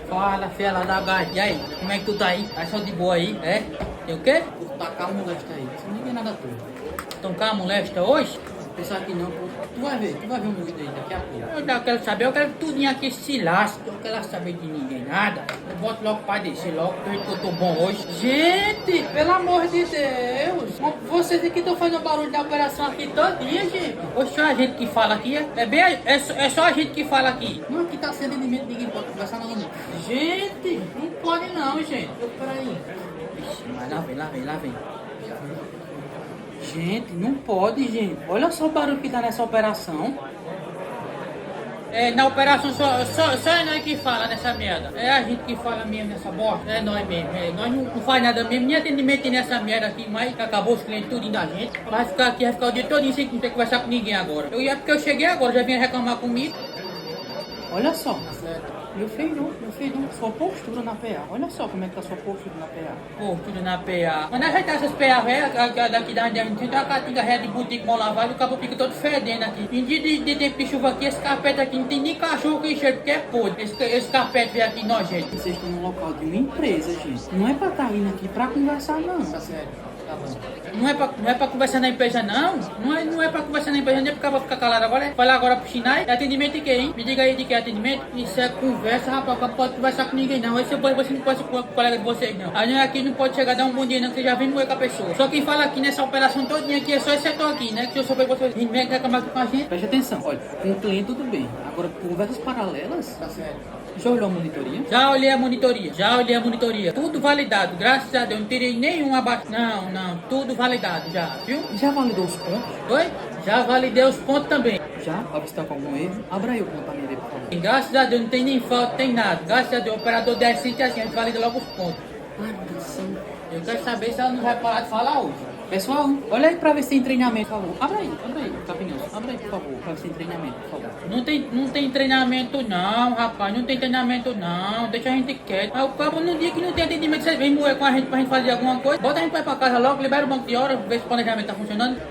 Fala, fela da gás. E aí, como é que tu tá aí? Tá só de boa aí, é? Tem o quê? Tu tá com a molesta aí. Você não tem nada tudo. Estão com a molesta hoje? Pensar que não, pô. Tu vai ver um vídeo aí daqui a pouco. Eu quero saber, eu quero que tudinho aqui se lasque. Eu não quero saber de ninguém, nada. Eu boto logo pra descer logo, porque eu tô bom hoje. Gente, pelo amor de Deus. Vocês aqui estão fazendo barulho da operação aqui todinha, gente. Ou só a gente que fala aqui, é só a gente que fala aqui. Não, aqui tá sendo atendimento, ninguém pode conversar não. Gente, não pode não, gente. Peraí. Ixi, mas lá vem. Gente, não pode, gente. Olha só o barulho que tá nessa operação. É, na operação só é nós que fala nessa merda. É a gente que fala mesmo nessa bosta. É nós mesmo. É, nós não faz nada mesmo. Nem atendimento nessa merda aqui, mas acabou os clientes tudinho da gente. Vai ficar aqui, vai ficar o dia todo sem ter que conversar com ninguém agora. Porque eu cheguei agora, já vinha reclamar comigo. Olha só. Meu filho, sua postura na PA. Olha só como é que tá sua postura na PA. Postura na PA. Quando ajeitar essas PA velhas, daqui da onde a gente tem uma catinga ré de boutique mal lavada e o cabo fica todo fedendo aqui. Em dia de tempo de chuva aqui, esse carpete aqui não tem nem cachorro que cheira, porque é podre. Esse carpete veio aqui nojento. Vocês estão no local de uma empresa, gente. Não é pra estar vindo aqui pra conversar, não. Tá sério. Tá bom. Não é pra conversar na empresa, não. Não é pra conversar na empresa, nem porque eu vou ficar calado agora. Vai lá agora pro Sinai. É atendimento de quê, hein? Me diga aí de que é atendimento. Isso é conversa, rapaz. Não pode conversar com ninguém, não. Você não pode ser com o colega de vocês, não. A gente aqui não pode chegar a dar um bom dia, não, que você já vem moer com a pessoa. Só quem fala aqui nessa operação todinha aqui é só esse setor aqui, né? Que eu soube que vocês vêm reclamar com a gente. Preste atenção. Olha, com o cliente tudo bem. Agora, conversas paralelas? Tá certo. Já olhou a monitoria? Já olhei a monitoria. Tudo validado, graças a Deus. Não tirei nenhum abaixo. Não, tudo validado já, viu? Já validou os pontos? Oi? Já validei os pontos também. Já? Pra ver se tá com algum erro. Abra aí o ponto pra mim, por favor. Graças a Deus, não tem nem falta, tem nada. Graças a Deus, o operador decente assim, a gente valida logo os pontos. Ai, meu Deus. Eu quero saber se ela não vai parar de falar hoje. Pessoal, olha aí pra ver se tem treinamento, por favor. Abra aí, Capinhos. Abra aí, por favor, pra ver se tem treinamento, por favor. Não tem treinamento não, rapaz. Não tem treinamento não. Deixa a gente quieto. Aí o cabo no dia que não tem atendimento, vocês vêm moer com a gente pra gente fazer alguma coisa. Bota a gente pra ir pra casa logo, libera o banco de hora, ver se o planejamento tá funcionando.